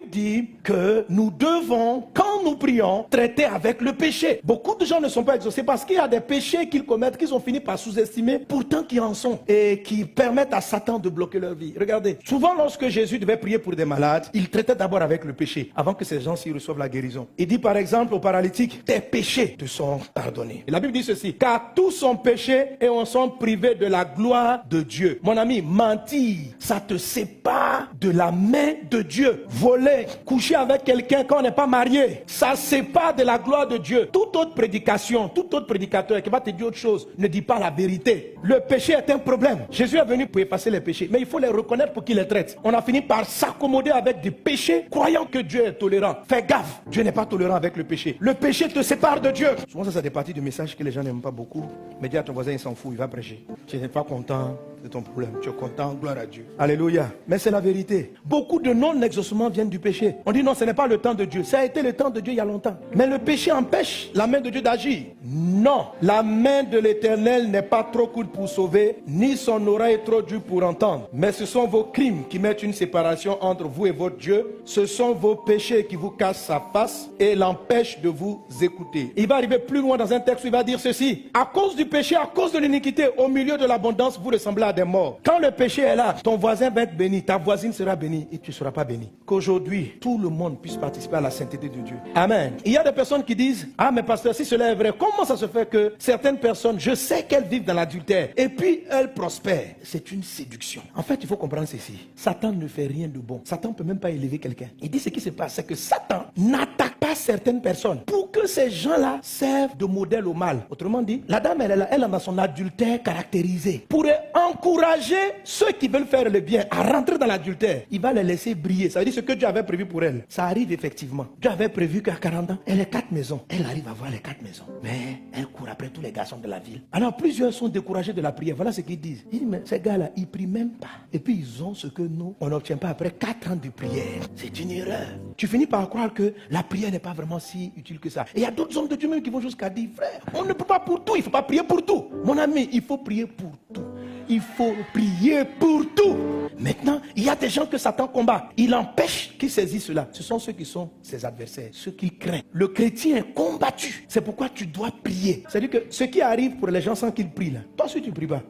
Bible dit que nous devons, quand nous prions, traiter avec le péché. Beaucoup de gens ne sont pas exaucés parce qu'il y a des péchés qu'ils commettent, qu'ils ont fini par sous-estimer, pourtant qui en sont, et qui permettent à Satan de bloquer leur vie. Regardez, souvent lorsque Jésus devait prier pour des malades, il traitait d'abord avec le péché, avant que ces gens-ci reçoivent la guérison. Il dit par exemple aux paralytiques, tes péchés te sont pardonnés. Et la Bible dit ceci, car tous sont péchés et on sont privés de la gloire de Dieu. Mon ami, mentir, ça te sépare de la main de Dieu. Voler, coucher avec quelqu'un quand on n'est pas marié, ça sépare de la gloire de Dieu. Toute autre prédication, tout autre prédicateur qui va te dire autre chose, ne dit pas la vérité. Le péché est un problème. Jésus est venu pour effacer les péchés, mais il faut les reconnaître pour qu'il les traite. On a fini par s'accommoder avec des péchés, croyant que Dieu est tolérant. Fais gaffe, Dieu n'est pas tolérant avec le péché. Le péché te sépare de Dieu. Souvent ça, c'est des parties du message que les gens n'aiment pas beaucoup. Mais dis à ton voisin, il s'en fout, il va prêcher. Tu n'es pas content de ton problème. Tu es content, gloire à Dieu. Alléluia. Mais c'est la vérité. Beaucoup de non-exaucements viennent du péché. On dit non, ce n'est pas le temps de Dieu. Ça a été le temps de Dieu il y a longtemps. Mais le péché empêche la main de Dieu d'agir. Non. La main de l'Éternel n'est pas trop courte pour sauver, ni son oreille trop dure pour entendre. Mais ce sont vos crimes qui mettent une séparation entre vous et votre Dieu. Ce sont vos péchés qui vous cachent sa face et l'empêchent de vous écouter. Il va arriver plus loin dans un texte où il va dire ceci. À cause du péché, à cause de l'iniquité, au milieu de l'abondance, vous ressemblez à des morts. Quand le péché est là, ton voisin va être béni, ta voisine sera bénie et tu ne seras pas béni. Qu'aujourd'hui, tout le monde puisse participer à la sainteté de Dieu. Amen. Il y a des personnes qui disent, ah mais pasteur, si cela est vrai, comment ça se fait que certaines personnes, je sais qu'elles vivent dans l'adultère et puis elles prospèrent. C'est une séduction. En fait, il faut comprendre ceci. Satan ne fait rien de bon. Satan ne peut même pas élever quelqu'un. Il dit ce qui se passe, c'est que Satan n'attaque pas certaines personnes pour que ces gens-là servent de modèle au mal. Autrement dit, la dame, elle est là, elle est dans son adultère caractérisé. Pour encourager ceux qui veulent faire le bien à rentrer dans l'adultère, il va les laisser briller. Ça veut dire ce que Dieu avait prévu pour elle. Ça arrive effectivement. Dieu avait prévu qu'à 40 ans, elle ait 4 maisons. Elle arrive à voir les 4 maisons. Mais elle court après tous les garçons de la ville. Alors plusieurs sont découragés de la prière. Voilà ce qu'ils disent. Ils disent, mais ces gars-là, ils prient même pas. Et puis ils ont ce que nous, on n'obtient pas après 4 ans de prière. C'est une erreur. Tu finis par croire que la prière n'est pas vraiment si utile que ça. Et il y a d'autres hommes de Dieu même qui vont jusqu'à dire, frère, on ne peut pas pour tout. Il ne faut pas prier pour tout. Mon ami, il faut prier pour tout. Il faut prier pour tout. Maintenant, il y a des gens que Satan combat. Il empêche qu'ils saisissent cela. Ce sont ceux qui sont ses adversaires, ceux qu'il craint. Le chrétien est combattu. C'est pourquoi tu dois prier. C'est-à-dire que ce qui arrive pour les gens sans qu'ils prient là, toi aussi tu ne pries pas.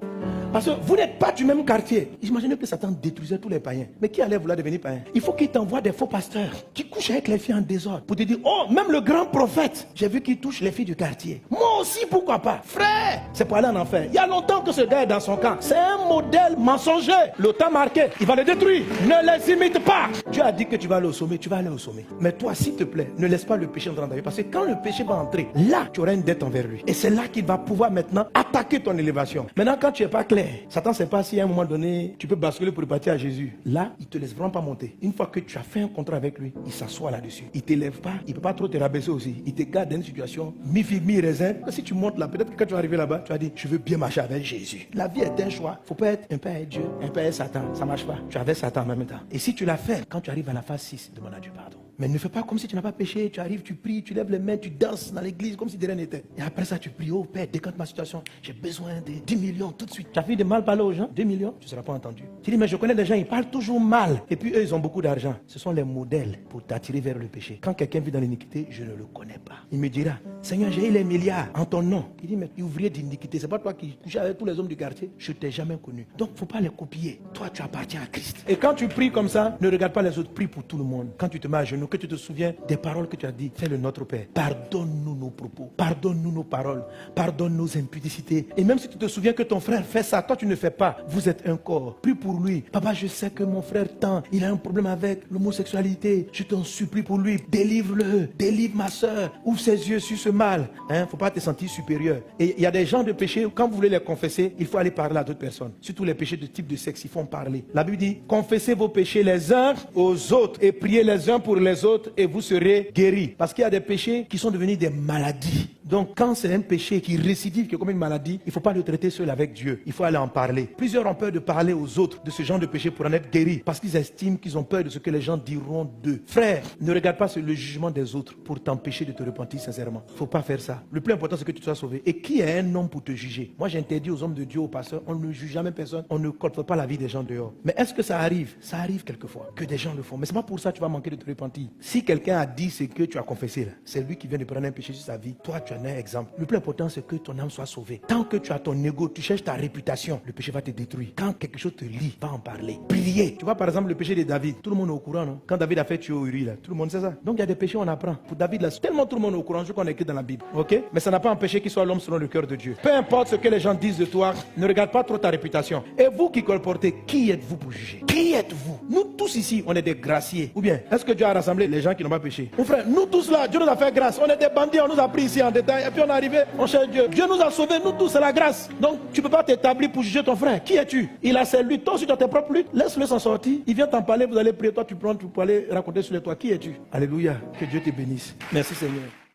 Parce que vous n'êtes pas du même quartier. Imaginez que Satan détruisait tous les païens. Mais qui allait vouloir devenir païen? Il faut qu'il t'envoie des faux pasteurs qui couchent avec les filles en désordre pour te dire, oh, même le grand prophète, j'ai vu qu'il touche les filles du quartier. Moi aussi, pourquoi pas? Frère, c'est pour aller en enfer. Il y a longtemps que ce gars est dans son camp. C'est un modèle mensonger. Le temps marqué, il va le détruire. Ne les imite pas. Dieu a dit que tu vas aller au sommet, tu vas aller au sommet. Mais toi, s'il te plaît, ne laisse pas le péché entrer dans ta vie. Parce que quand le péché va entrer, là, tu auras une dette envers lui. Et c'est là qu'il va pouvoir maintenant attaquer ton élévation. Maintenant, quand tu n'es pas clair, Satan ne sait pas si à un moment donné, tu peux basculer pour repartir à Jésus. Là, il ne te laisse vraiment pas monter. Une fois que tu as fait un contrat avec lui, il s'assoit là-dessus. Il ne t'élève pas, il ne peut pas trop te rabaisser aussi. Il te garde dans une situation mi-figue, mi-raisin. Si tu montes là, peut-être que quand tu vas arriver là-bas, tu vas dire, je veux bien marcher avec Jésus. La vie est un choix. Il ne faut pas être un peu avec Dieu, un peu avec Satan. Ça ne marche pas. Tu es avec Satan en même temps. Et si tu l'as fait, quand tu arrives à la phase 6, demande à Dieu pardon. Mais ne fais pas comme si tu n'as pas péché. Tu arrives, tu pries, tu lèves les mains, tu danses dans l'église comme si de rien n'était. Et après ça, tu pries, oh Père, décante ma situation. J'ai besoin de 10 millions tout de suite. Tu as fait de mal parler aux gens, 2 millions, tu ne seras pas entendu. Tu dis, mais je connais des gens, ils parlent toujours mal. Et puis eux, ils ont beaucoup d'argent. Ce sont les modèles pour t'attirer vers le péché. Quand quelqu'un vit dans l'iniquité, je ne le connais pas. Il me dira, Seigneur, j'ai eu les milliards en ton nom. Il dit, mais ouvrier d'iniquité, c'est pas toi qui couches avec tous les hommes du quartier. Je t'ai jamais connu. Donc, il ne faut pas les copier. Toi, tu appartiens à Christ. Et quand tu pries comme ça, ne regarde pas les autres, prie pour tout le monde. Quand tu te mets à genoux, que tu te souviens des paroles que tu as dit, fais le Notre Père. Pardonne-nous nos propos, pardonne-nous nos paroles, pardonne nos impudicités. Et même si tu te souviens que ton frère fait ça, toi tu ne fais pas, vous êtes un corps. Prie pour lui. Papa, je sais que mon frère tant, il a un problème avec l'homosexualité. Je t'en supplie pour lui, délivre-le, délivre ma soeur, ouvre ses yeux sur ce mal. Faut pas te sentir supérieur. Et il y a des gens de péché, quand vous voulez les confesser, il faut aller parler à d'autres personnes. Surtout les péchés de type de sexe, il faut en parler. La Bible dit, confessez vos péchés les uns aux autres et priez les uns pour les autres et vous serez guéris. Parce qu'il y a des péchés qui sont devenus des maladies. Donc quand c'est un péché qui récidive, qui est comme une maladie, il ne faut pas le traiter seul avec Dieu. Il faut aller en parler. Plusieurs ont peur de parler aux autres de ce genre de péché pour en être guéris. Parce qu'ils estiment qu'ils ont peur de ce que les gens diront d'eux. Frère, ne regarde pas le jugement des autres pour t'empêcher de te repentir sincèrement. faut pas faire ça. Le plus important, c'est que tu sois sauvé. Et qui est un homme pour te juger? Moi, j'interdis aux hommes de Dieu, aux pasteurs, on ne juge jamais personne, on ne colporte pas la vie des gens dehors. Mais est-ce que ça arrive? Ça arrive quelquefois, que des gens le font. Mais c'est pas pour ça que tu vas manquer de te repentir. Si quelqu'un a dit ce que tu as confessé, là, c'est lui qui vient de prendre un péché sur sa vie. Toi, tu en es un exemple. Le plus important, c'est que ton âme soit sauvée. Tant que tu as ton ego, tu cherches ta réputation, le péché va te détruire. Quand quelque chose te lie, va en parler. Priez. Tu vois, par exemple, le péché de David. Tout le monde est au courant, non? Quand David a fait tuer Uri, là, tout le monde sait ça. Donc, il y a des péchés, on apprend. Pour David, là, tellement tout le monde est au courant, je connais écrit dans la Bible. Ok? Mais ça n'a pas empêché qu'il soit l'homme selon le cœur de Dieu. Peu importe ce que les gens disent de toi, ne regarde pas trop ta réputation. Et vous qui colportez, qui êtes-vous pour juger? Qui êtes-vous? Nous tous ici, on est des graciés. Ou bien, est-ce que Dieu a rassemblé les gens qui n'ont pas péché? Mon frère, nous tous là, Dieu nous a fait grâce. On est des bandits, on nous a pris ici en détail. Et puis on est arrivé, on cherche Dieu. Dieu nous a sauvés, nous tous, c'est la grâce. Donc, tu ne peux pas t'établir pour juger ton frère. Qui es-tu? Il a ses luttes. Toi aussi, tu as tes propres luttes. Laisse-le s'en sortir. Il vient t'en parler, vous allez prier. Toi, tu prends pour aller raconter sur les toits. Qui es-tu? Alléluia. Que Dieu te bénisse. Merci Seigneur.